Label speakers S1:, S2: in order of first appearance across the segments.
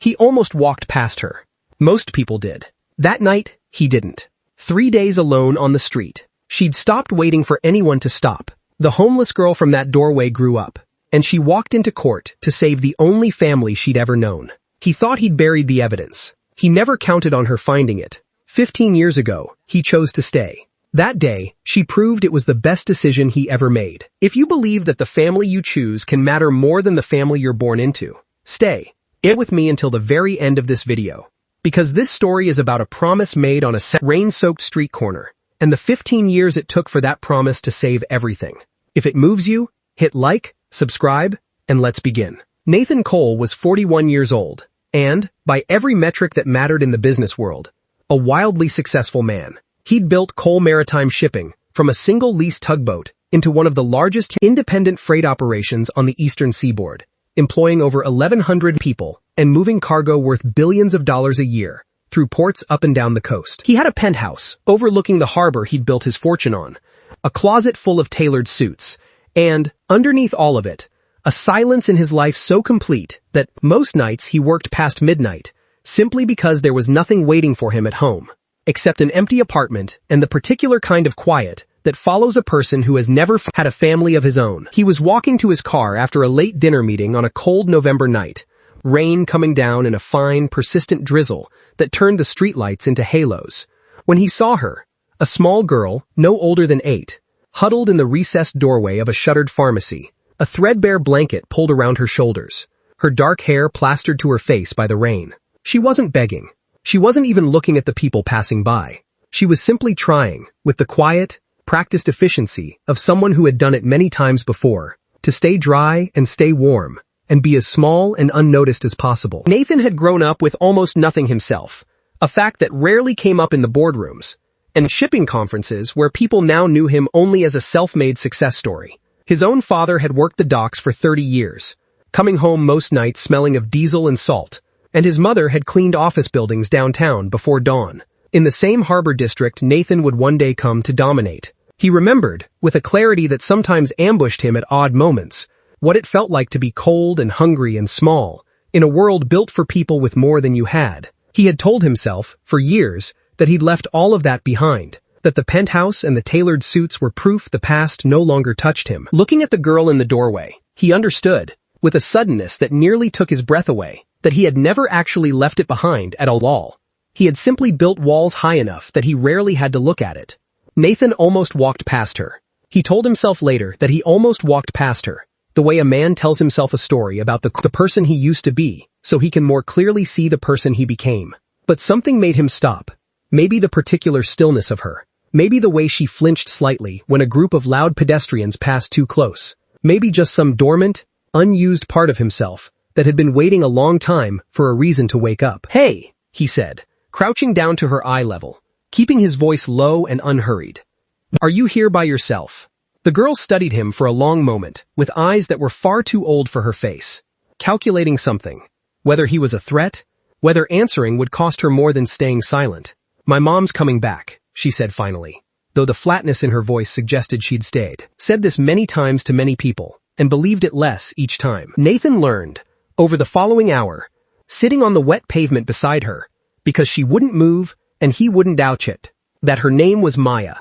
S1: He almost walked past her. Most people did. That night, he didn't. 3 days alone on the street. She'd stopped waiting for anyone to stop. The homeless girl from that doorway grew up, and she walked into court to save the only family she'd ever known. He thought he'd buried the evidence. He never counted on her finding it. 15 years ago, he chose to stay. That day, she proved it was the best decision he ever made. If you believe that the family you choose can matter more than the family you're born into, stay with me until the very end of this video. Because this story is about a promise made on a rain-soaked street corner, and the 15 years it took for that promise to save everything. If it moves you, hit like, subscribe, and let's begin. Nathan Cole was 41 years old, and, by every metric that mattered in the business world, a wildly successful man. He'd built Cole Maritime Shipping, from a single lease tugboat, into one of the largest independent freight operations on the eastern seaboard, employing over 1,100 people and moving cargo worth billions of dollars a year through ports up and down the coast. He had a penthouse overlooking the harbor he'd built his fortune on, a closet full of tailored suits, and, underneath all of it, a silence in his life so complete that most nights he worked past midnight, simply because there was nothing waiting for him at home, except an empty apartment and the particular kind of quiet that follows a person who has never had a family of his own. He was walking to his car after a late dinner meeting on a cold November night, rain coming down in a fine, persistent drizzle that turned the streetlights into halos, when he saw her, a small girl, no older than 8, huddled in the recessed doorway of a shuttered pharmacy, a threadbare blanket pulled around her shoulders, her dark hair plastered to her face by the rain. She wasn't begging. She wasn't even looking at the people passing by. She was simply trying, with the quiet, practiced efficiency of someone who had done it many times before, to stay dry and stay warm, and be as small and unnoticed as possible. Nathan had grown up with almost nothing himself, a fact that rarely came up in the boardrooms and shipping conferences where people now knew him only as a self-made success story. His own father had worked the docks for 30 years, coming home most nights smelling of diesel and salt, and his mother had cleaned office buildings downtown before dawn. In the same harbor district Nathan would one day come to dominate. He remembered, with a clarity that sometimes ambushed him at odd moments, what it felt like to be cold and hungry and small, in a world built for people with more than you had. He had told himself, for years, that he'd left all of that behind, that the penthouse and the tailored suits were proof the past no longer touched him. Looking at the girl in the doorway, he understood, with a suddenness that nearly took his breath away, that he had never actually left it behind at all. He had simply built walls high enough that he rarely had to look at it. Nathan almost walked past her. He told himself later that he almost walked past her, the way a man tells himself a story about the person he used to be, so he can more clearly see the person he became. But something made him stop. Maybe the particular stillness of her. Maybe the way she flinched slightly when a group of loud pedestrians passed too close. Maybe just some dormant, unused part of himself that had been waiting a long time for a reason to wake up. "Hey," he said, crouching down to her eye level, keeping his voice low and unhurried. "Are you here by yourself?" The girl studied him for a long moment, with eyes that were far too old for her face, calculating something. Whether he was a threat, whether answering would cost her more than staying silent. "My mom's coming back," she said finally, though the flatness in her voice suggested she'd stayed. Said this many times to many people, and believed it less each time. Nathan learned, over the following hour, sitting on the wet pavement beside her, because she wouldn't move and he wouldn't ouch it, that her name was Maya,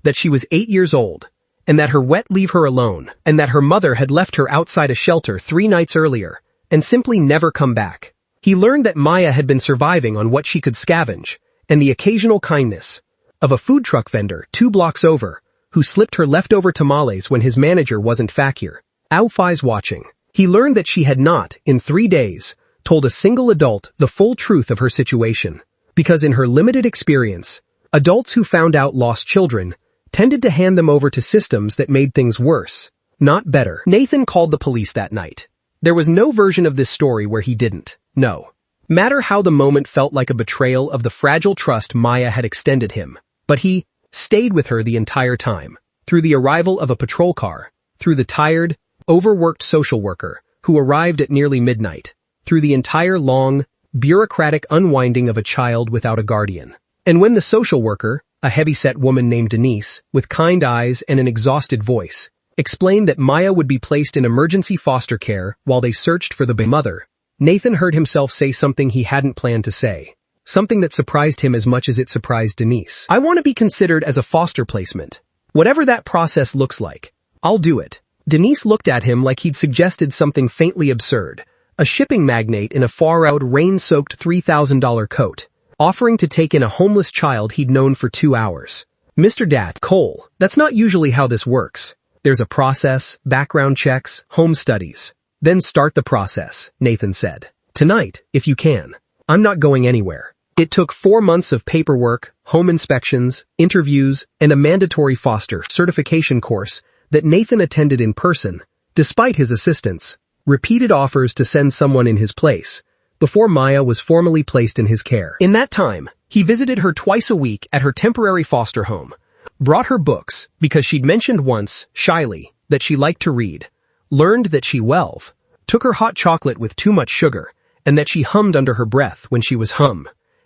S1: that she was 8 years old, and that her wet leave her alone, and that her mother had left her outside a shelter 3 nights earlier, and simply never come back. He learned that Maya had been surviving on what she could scavenge, and the occasional kindness of a food truck vendor 2 blocks over, who slipped her leftover tamales when his manager wasn't fakir. Outfies watching. He learned that she had not, in 3 days, told a single adult the full truth of her situation, because in her limited experience, adults who found out lost children tended to hand them over to systems that made things worse, not better. Nathan called the police that night. There was no version of this story where he didn't. No matter how the moment felt like a betrayal of the fragile trust Maya had extended him, but he stayed with her the entire time, through the arrival of a patrol car, through the tired, overworked social worker who arrived at nearly midnight, through the entire long, bureaucratic unwinding of a child without a guardian. And when the social worker, a heavy-set woman named Denise, with kind eyes and an exhausted voice, explained that Maya would be placed in emergency foster care while they searched for the mother, Nathan heard himself say something he hadn't planned to say. Something that surprised him as much as it surprised Denise. I want to be considered as a foster placement. Whatever that process looks like, I'll do it. Denise looked at him like he'd suggested something faintly absurd. A shipping magnate in a far-out rain-soaked $3,000 coat, offering to take in a homeless child he'd known for 2 hours. Mr. Cole, that's not usually how this works. There's a process, background checks, home studies. Then start the process, Nathan said. Tonight, if you can. I'm not going anywhere. It took 4 months of paperwork, home inspections, interviews, and a mandatory foster certification course that Nathan attended in person, despite his assistance, repeated offers to send someone in his place, before Maya was formally placed in his care. In that time, he visited her twice a week at her temporary foster home, brought her books because she'd mentioned once, shyly, that she liked to read, learned that she took her hot chocolate with too much sugar, and that she hummed under her breath when she was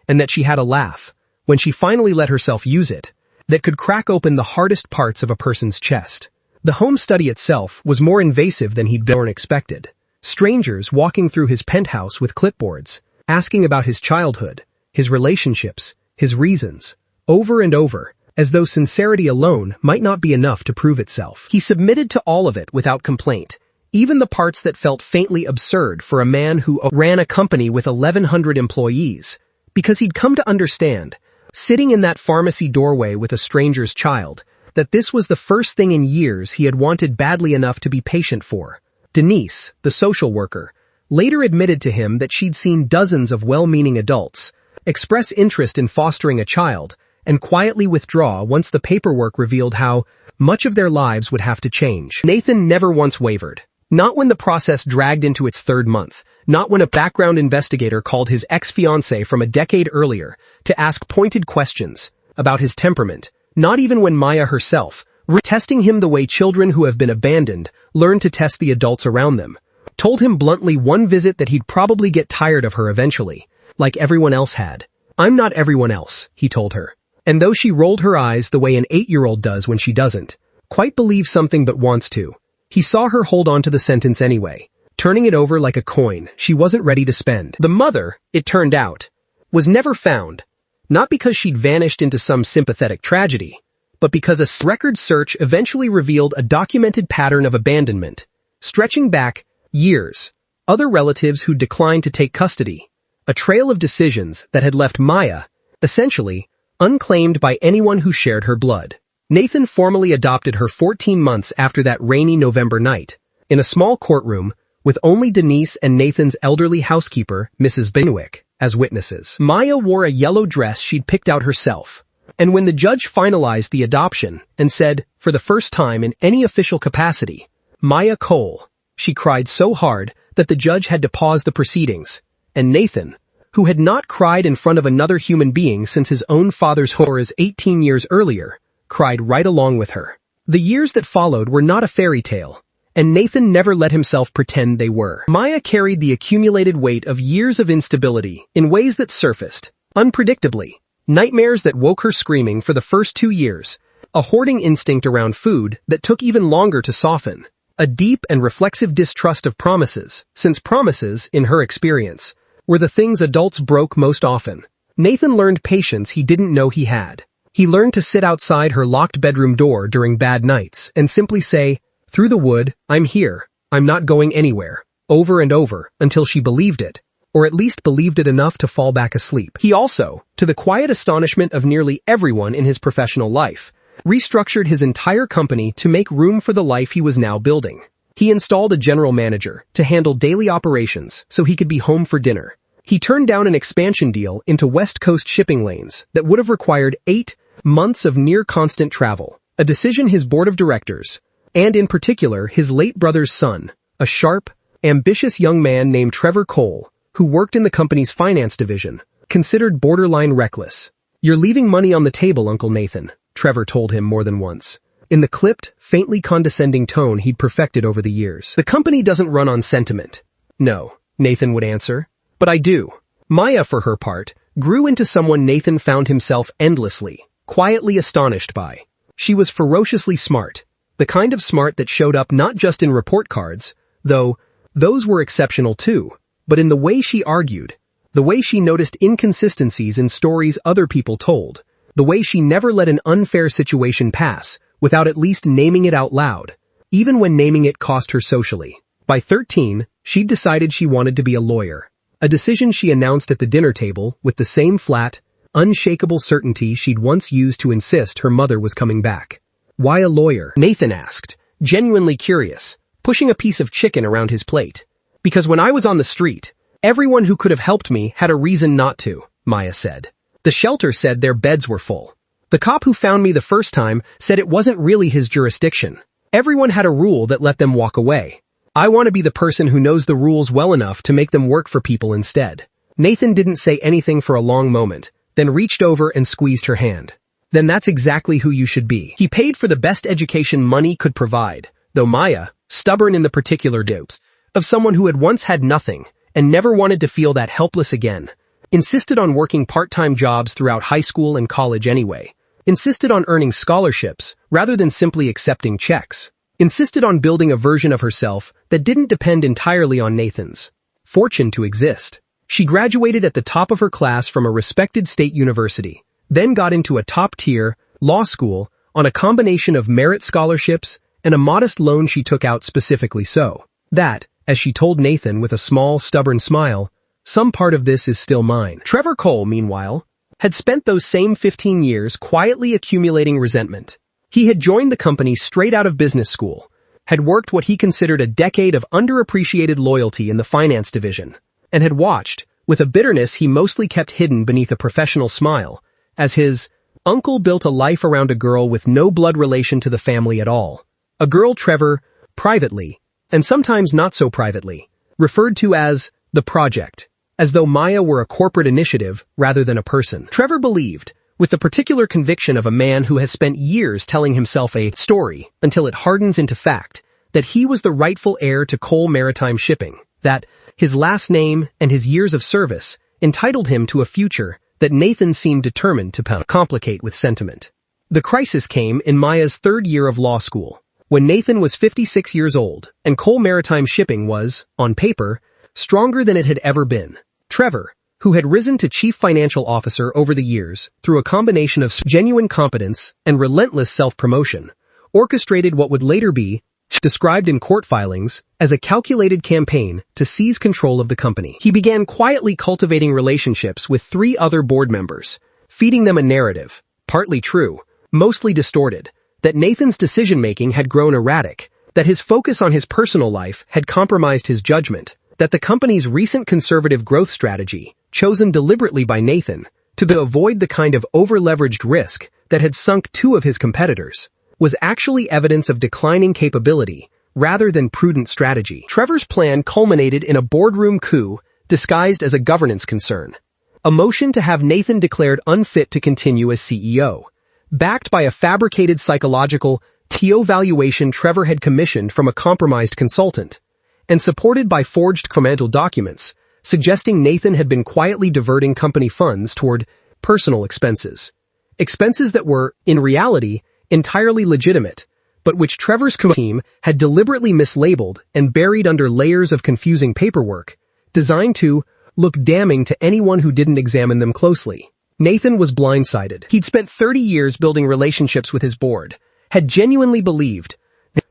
S1: and that she had a laugh, when she finally let herself use it, that could crack open the hardest parts of a person's chest. The home study itself was more invasive than he'd expected. Strangers walking through his penthouse with clipboards, asking about his childhood, his relationships, his reasons, over and over, as though sincerity alone might not be enough to prove itself. He submitted to all of it without complaint, even the parts that felt faintly absurd for a man who ran a company with 1,100 employees, because he'd come to understand, sitting in that pharmacy doorway with a stranger's child, that this was the first thing in years he had wanted badly enough to be patient for. Denise, the social worker, later admitted to him that she'd seen dozens of well-meaning adults express interest in fostering a child and quietly withdraw once the paperwork revealed how much of their lives would have to change. Nathan never once wavered. Not when the process dragged into its 3rd month, not when a background investigator called his ex-fiancée from a decade earlier to ask pointed questions about his temperament, not even when Maya herself, testing him the way children who have been abandoned learn to test the adults around them, told him bluntly one visit that he'd probably get tired of her eventually, like everyone else had. I'm not everyone else, he told her. And though she rolled her eyes the way an 8-year-old does when she doesn't quite believe something but wants to, he saw her hold on to the sentence anyway, turning it over like a coin she wasn't ready to spend. The mother, it turned out, was never found, not because she'd vanished into some sympathetic tragedy, but because a record search eventually revealed a documented pattern of abandonment, stretching back years, other relatives who'd declined to take custody, a trail of decisions that had left Maya, essentially, unclaimed by anyone who shared her blood. Nathan formally adopted her 14 months after that rainy November night, in a small courtroom, with only Denise and Nathan's elderly housekeeper, Mrs. Benwick, as witnesses. Maya wore a yellow dress she'd picked out herself, and when the judge finalized the adoption and said, for the first time in any official capacity, Maya Cole, she cried so hard that the judge had to pause the proceedings, and Nathan, who had not cried in front of another human being since his own father's horrors 18 years earlier, cried right along with her. The years that followed were not a fairy tale, and Nathan never let himself pretend they were. Maya carried the accumulated weight of years of instability in ways that surfaced, unpredictably, nightmares that woke her screaming for the first 2 years, a hoarding instinct around food that took even longer to soften, a deep and reflexive distrust of promises, since promises, in her experience, were the things adults broke most often. Nathan learned patience he didn't know he had. He learned to sit outside her locked bedroom door during bad nights and simply say, through the wood, I'm here, I'm not going anywhere, over and over, until she believed it, or at least believed it enough to fall back asleep. He also, to the quiet astonishment of nearly everyone in his professional life, restructured his entire company to make room for the life he was now building. He installed a general manager to handle daily operations so he could be home for dinner. He turned down an expansion deal into West Coast shipping lanes that would have required 8 months of near-constant travel, a decision his board of directors, and in particular his late brother's son, a sharp, ambitious young man named Trevor Cole, who worked in the company's finance division, considered borderline reckless. You're leaving money on the table, Uncle Nathan, Trevor told him more than once, in the clipped, faintly condescending tone he'd perfected over the years. The company doesn't run on sentiment. No, Nathan would answer. But I do. Maya, for her part, grew into someone Nathan found himself endlessly, quietly astonished by. She was ferociously smart, the kind of smart that showed up not just in report cards, though those were exceptional too, but in the way she argued, the way she noticed inconsistencies in stories other people told, the way she never let an unfair situation pass without at least naming it out loud, even when naming it cost her socially. By 13, she'd decided she wanted to be a lawyer, a decision she announced at the dinner table with the same flat, unshakable certainty she'd once used to insist her mother was coming back. "Why a lawyer?" Nathan asked, genuinely curious, pushing a piece of chicken around his plate. "Because when I was on the street, everyone who could have helped me had a reason not to," Maya said. "The shelter said their beds were full. The cop who found me the first time said it wasn't really his jurisdiction. Everyone had a rule that let them walk away. I want to be the person who knows the rules well enough to make them work for people instead." Nathan didn't say anything for a long moment, then reached over and squeezed her hand. "Then that's exactly who you should be." He paid for the best education money could provide, though Maya, stubborn in the particular dopes of someone who had once had nothing and never wanted to feel that helpless again, insisted on working part-time jobs throughout high school and college anyway, insisted on earning scholarships rather than simply accepting checks, insisted on building a version of herself that didn't depend entirely on Nathan's fortune to exist. She graduated at the top of her class from a respected state university, then got into a top-tier law school on a combination of merit scholarships and a modest loan she took out specifically so that, as she told Nathan with a small, stubborn smile, "Some part of this is still mine." Trevor Cole, meanwhile, had spent those same 15 years quietly accumulating resentment. He had joined the company straight out of business school, had worked what he considered a decade of underappreciated loyalty in the finance division, and had watched, with a bitterness he mostly kept hidden beneath a professional smile, as his uncle built a life around a girl with no blood relation to the family at all. A girl Trevor, privately, and sometimes not so privately, referred to as the project, as though Maya were a corporate initiative rather than a person. Trevor believed, with the particular conviction of a man who has spent years telling himself a story until it hardens into fact, that he was the rightful heir to Cole Maritime Shipping, that his last name and his years of service entitled him to a future that Nathan seemed determined to complicate with sentiment. The crisis came in Maya's third year of law school, when Nathan was 56 years old and Cole Maritime Shipping was, on paper, stronger than it had ever been. Trevor, who had risen to chief financial officer over the years through a combination of genuine competence and relentless self-promotion, orchestrated what would later be described in court filings as a calculated campaign to seize control of the company. He began quietly cultivating relationships with 3 other board members, feeding them a narrative, partly true, mostly distorted, that Nathan's decision-making had grown erratic, that his focus on his personal life had compromised his judgment, that the company's recent conservative growth strategy, chosen deliberately by Nathan to avoid the kind of over-leveraged risk that had sunk 2 of his competitors, was actually evidence of declining capability rather than prudent strategy. Trevor's plan culminated in a boardroom coup disguised as a governance concern, a motion to have Nathan declared unfit to continue as CEO, backed by a fabricated psychological TO valuation Trevor had commissioned from a compromised consultant, and supported by forged covenantal documents, suggesting Nathan had been quietly diverting company funds toward personal expenses. Expenses that were, in reality, entirely legitimate, but which Trevor's team had deliberately mislabeled and buried under layers of confusing paperwork, designed to look damning to anyone who didn't examine them closely. Nathan was blindsided. He'd spent 30 years building relationships with his board, had genuinely believed,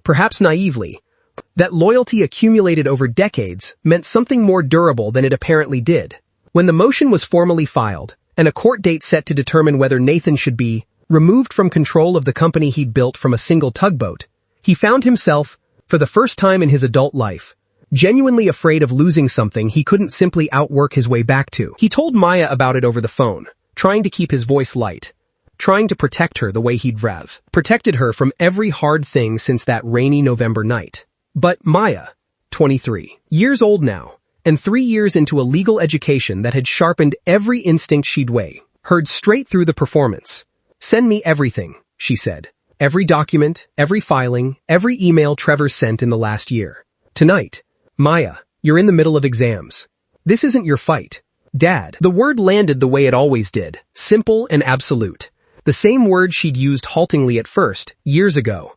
S1: perhaps naively, that loyalty accumulated over decades meant something more durable than it apparently did. When the motion was formally filed, and a court date set to determine whether Nathan should be removed from control of the company he'd built from a single tugboat, he found himself, for the first time in his adult life, genuinely afraid of losing something he couldn't simply outwork his way back to. He told Maya about it over the phone, trying to keep his voice light, trying to protect her the way he'd protected her from every hard thing since that rainy November night. But Maya, 23 years old now, and 3 years into a legal education that had sharpened every instinct she'd heard straight through the performance. "Send me everything," she said. "Every document, every filing, every email Trevor sent in the last year. Tonight, Maya, you're in the middle of exams. This isn't your fight. Dad." The word landed the way it always did, simple and absolute. The same word she'd used haltingly at first, years ago,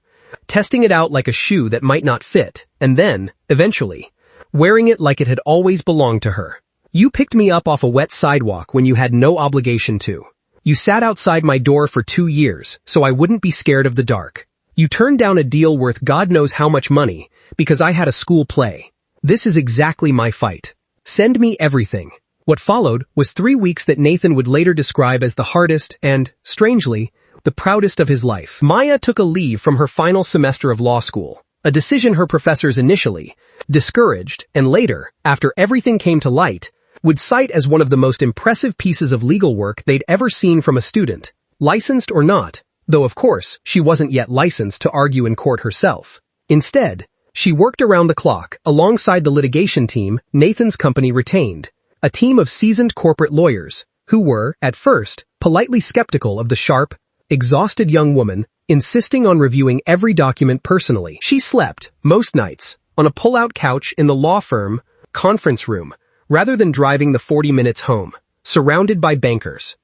S1: testing it out like a shoe that might not fit, and then, eventually, wearing it like it had always belonged to her. You picked me up off a wet sidewalk when you had no obligation to. You sat outside my door for 2 years, so I wouldn't be scared of the dark. You turned down a deal worth God knows how much money, because I had a school play. This is exactly my fight. Send me everything. What followed was 3 weeks that Nathan would later describe as the hardest and, strangely, the proudest of his life. Maya took a leave from her final semester of law school, a decision her professors initially discouraged and later, after everything came to light, would cite as one of the most impressive pieces of legal work they'd ever seen from a student, licensed or not, though of course she wasn't yet licensed to argue in court herself. Instead, she worked around the clock alongside the litigation team Nathan's company retained, a team of seasoned corporate lawyers who were, at first, politely skeptical of the sharp, exhausted young woman, insisting on reviewing every document personally. She slept, most nights, on a pull-out couch in the law firm conference room, rather than driving the 40 minutes home, surrounded by bankers,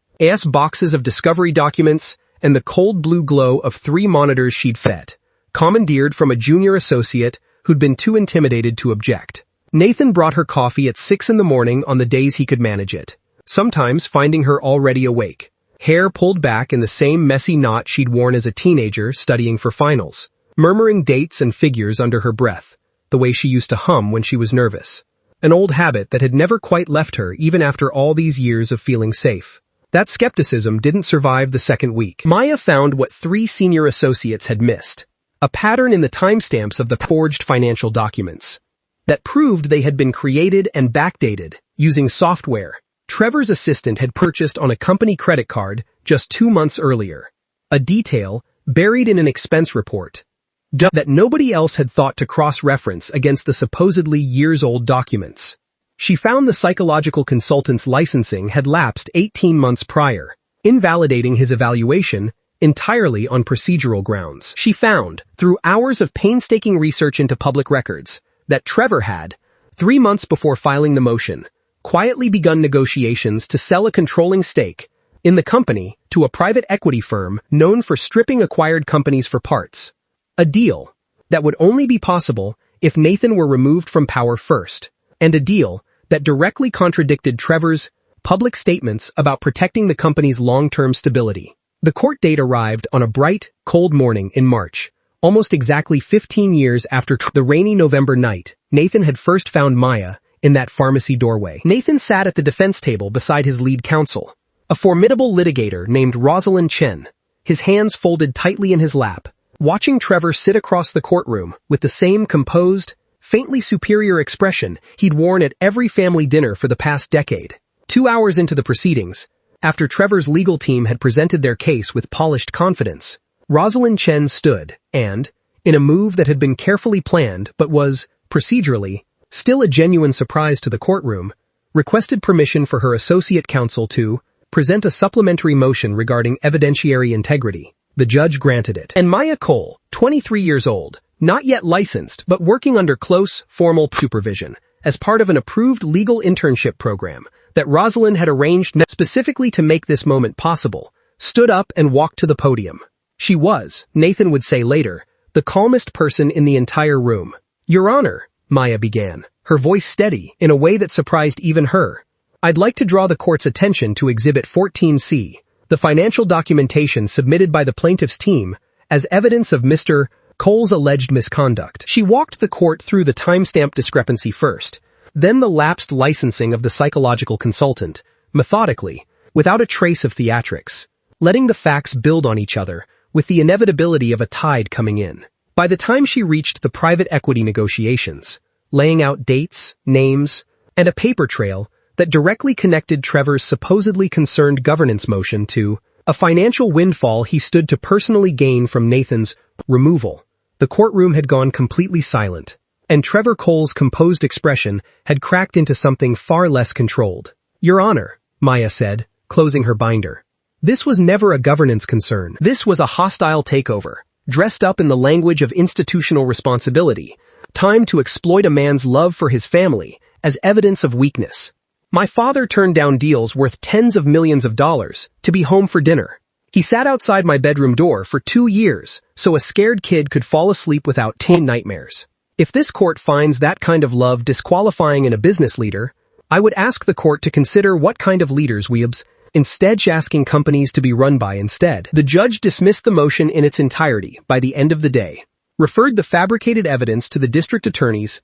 S1: boxes of discovery documents, and the cold blue glow of 3 monitors she'd fed, commandeered from a junior associate who'd been too intimidated to object. Nathan brought her coffee at 6 in the morning on the days he could manage it, sometimes finding her already awake, hair pulled back in the same messy knot she'd worn as a teenager studying for finals, murmuring dates and figures under her breath, the way she used to hum when she was nervous. An old habit that had never quite left her even after all these years of feeling safe. That skepticism didn't survive the second week. Maya found what 3 senior associates had missed, a pattern in the timestamps of the forged financial documents that proved they had been created and backdated using software Trevor's assistant had purchased on a company credit card just 2 months earlier, a detail buried in an expense report that nobody else had thought to cross-reference against the supposedly years-old documents. She found the psychological consultant's licensing had lapsed 18 months prior, invalidating his evaluation entirely on procedural grounds. She found, through hours of painstaking research into public records, that Trevor had, 3 months before filing the motion, quietly begun negotiations to sell a controlling stake in the company to a private equity firm known for stripping acquired companies for parts. A deal that would only be possible if Nathan were removed from power first, and a deal that directly contradicted Trevor's public statements about protecting the company's long-term stability. The court date arrived on a bright, cold morning in March, almost exactly 15 years after the rainy November night Nathan had first found Maya in that pharmacy doorway. Nathan sat at the defense table beside his lead counsel, a formidable litigator named Rosalind Chen, his hands folded tightly in his lap, watching Trevor sit across the courtroom with the same composed, faintly superior expression he'd worn at every family dinner for the past decade. 2 hours into the proceedings, after Trevor's legal team had presented their case with polished confidence, Rosalind Chen stood and, in a move that had been carefully planned but was, procedurally, still a genuine surprise to the courtroom, requested permission for her associate counsel to present a supplementary motion regarding evidentiary integrity. The judge granted it. And Maya Cole, 23 years old, not yet licensed but working under close, formal supervision, as part of an approved legal internship program that Rosalind had arranged specifically to make this moment possible, stood up and walked to the podium. She was, Nathan would say later, the calmest person in the entire room. "Your Honor," Maya began, her voice steady in a way that surprised even her. "I'd like to draw the court's attention to Exhibit 14C, the financial documentation submitted by the plaintiff's team as evidence of Mr. Cole's alleged misconduct." She walked the court through the timestamp discrepancy first, then the lapsed licensing of the psychological consultant, methodically, without a trace of theatrics, letting the facts build on each other with the inevitability of a tide coming in. By the time she reached the private equity negotiations, laying out dates, names, and a paper trail that directly connected Trevor's supposedly concerned governance motion to a financial windfall he stood to personally gain from Nathan's removal, the courtroom had gone completely silent, and Trevor Cole's composed expression had cracked into something far less controlled. "Your Honor," Maya said, closing her binder. "This was never a governance concern. This was a hostile takeover, dressed up in the language of institutional responsibility, timed to exploit a man's love for his family as evidence of weakness. My father turned down deals worth tens of millions of dollars to be home for dinner. He sat outside my bedroom door for 2 years so a scared kid could fall asleep without 10 nightmares. If this court finds that kind of love disqualifying in a business leader, I would ask the court to consider what kind of leaders we instead asking companies to be run by instead. The judge dismissed the motion in its entirety by the end of the day, referred the fabricated evidence to the district attorney's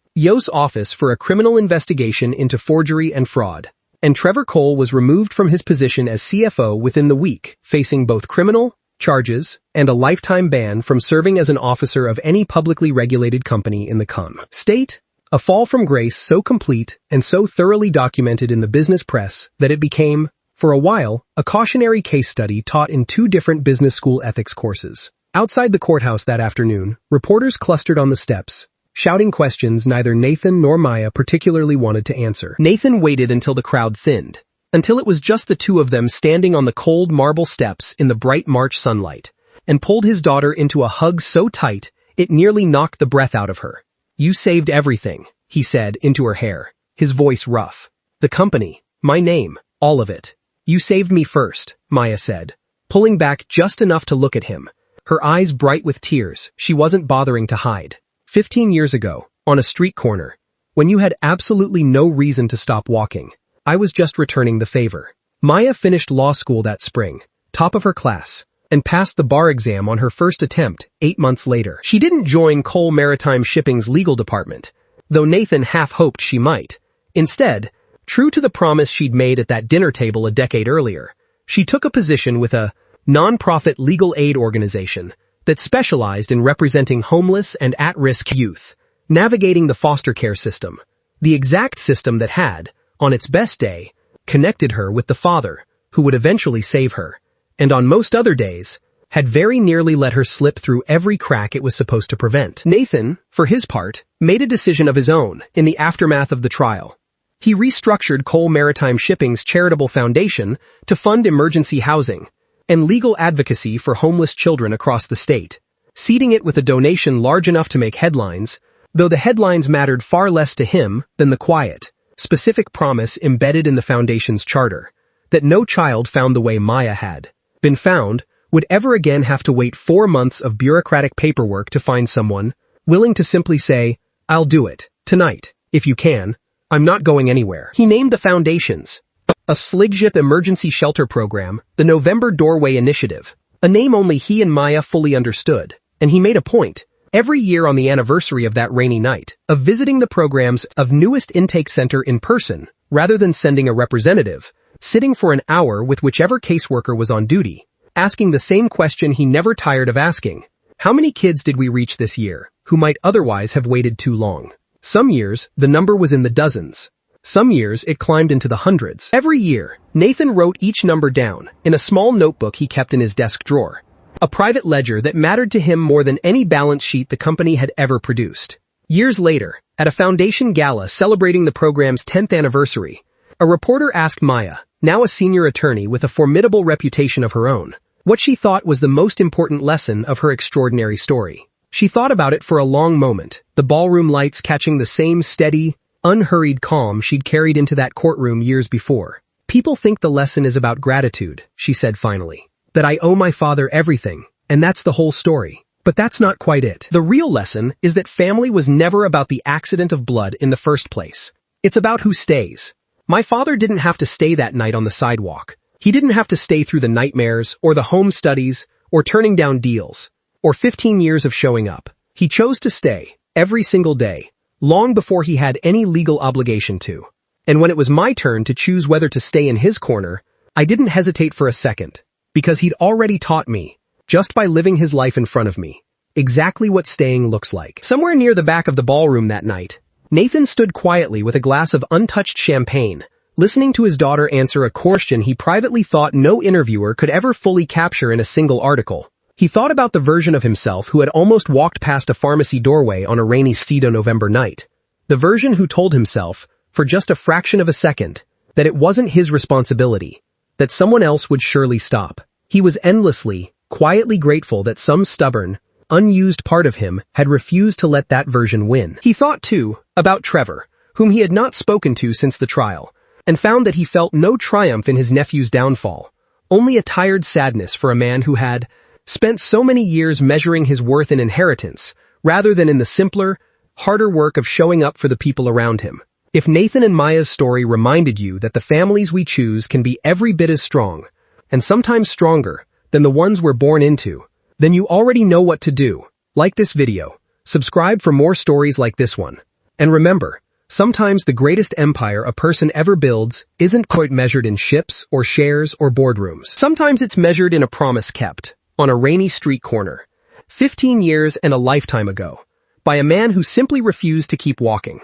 S1: office for a criminal investigation into forgery and fraud, and Trevor Cole was removed from his position as CFO within the week, facing both criminal charges and a lifetime ban from serving as an officer of any publicly regulated company in the state. A fall from grace so complete and so thoroughly documented in the business press that it became, for a while, a cautionary case study taught in 2 different business school ethics courses. Outside the courthouse that afternoon, reporters clustered on the steps, shouting questions neither Nathan nor Maya particularly wanted to answer. Nathan waited until the crowd thinned, until it was just the 2 of them standing on the cold marble steps in the bright March sunlight, and pulled his daughter into a hug so tight it nearly knocked the breath out of her. "You saved everything," he said into her hair, his voice rough. "The company, my name, all of it. You saved me first," Maya said, pulling back just enough to look at him, her eyes bright with tears she wasn't bothering to hide. 15 years ago, on a street corner, when you had absolutely no reason to stop walking, I was just returning the favor. Maya finished law school that spring, top of her class, and passed the bar exam on her first attempt 8 months later. She didn't join Cole Maritime Shipping's legal department, though Nathan half hoped she might. Instead, true to the promise she'd made at that dinner table a decade earlier, she took a position with a non-profit legal aid organization that specialized in representing homeless and at-risk youth, navigating the foster care system, the exact system that had, on its best day, connected her with the father, who would eventually save her, and on most other days, had very nearly let her slip through every crack it was supposed to prevent. Nathan, for his part, made a decision of his own in the aftermath of the trial. He restructured Cole Maritime Shipping's charitable foundation to fund emergency housing and legal advocacy for homeless children across the state, seeding it with a donation large enough to make headlines, though the headlines mattered far less to him than the quiet, specific promise embedded in the foundation's charter, that no child found the way Maya had been found would ever again have to wait 4 months of bureaucratic paperwork to find someone willing to simply say, "I'll do it, tonight, if you can. I'm not going anywhere." He named the foundations a Slingship Emergency Shelter Program, the November Doorway Initiative, a name only he and Maya fully understood, and he made a point, every year on the anniversary of that rainy night, of visiting the program's newest intake center in person, rather than sending a representative, sitting for an hour with whichever caseworker was on duty, asking the same question he never tired of asking. How many kids did we reach this year, who might otherwise have waited too long? Some years, the number was in the dozens. Some years, it climbed into the hundreds. Every year, Nathan wrote each number down in a small notebook he kept in his desk drawer, a private ledger that mattered to him more than any balance sheet the company had ever produced. Years later, at a foundation gala celebrating the program's 10th anniversary, a reporter asked Maya, now a senior attorney with a formidable reputation of her own, what she thought was the most important lesson of her extraordinary story. She thought about it for a long moment, the ballroom lights catching the same steady, unhurried calm she'd carried into that courtroom years before. "People think the lesson is about gratitude," she said finally. "That I owe my father everything, and that's the whole story. But that's not quite it. The real lesson is that family was never about the accident of blood in the first place. It's about who stays. My father didn't have to stay that night on the sidewalk. He didn't have to stay through the nightmares, or the home studies, or turning down deals, or 15 years of showing up. He chose to stay, every single day, long before he had any legal obligation to. And when it was my turn to choose whether to stay in his corner, I didn't hesitate for a second, because he'd already taught me, just by living his life in front of me, exactly what staying looks like." Somewhere near the back of the ballroom that night, Nathan stood quietly with a glass of untouched champagne, listening to his daughter answer a question he privately thought no interviewer could ever fully capture in a single article. He thought about the version of himself who had almost walked past a pharmacy doorway on a rainy November night. The version who told himself, for just a fraction of a second, that it wasn't his responsibility, that someone else would surely stop. He was endlessly, quietly grateful that some stubborn, unused part of him had refused to let that version win. He thought, too, about Trevor, whom he had not spoken to since the trial, and found that he felt no triumph in his nephew's downfall, only a tired sadness for a man who had spent so many years measuring his worth in inheritance, rather than in the simpler, harder work of showing up for the people around him. If Nathan and Maya's story reminded you that the families we choose can be every bit as strong, and sometimes stronger, than the ones we're born into, then you already know what to do. Like this video, subscribe for more stories like this one. And remember, sometimes the greatest empire a person ever builds isn't quite measured in ships or shares or boardrooms. Sometimes it's measured in a promise kept, on a rainy street corner, 15 years and a lifetime ago, by a man who simply refused to keep walking.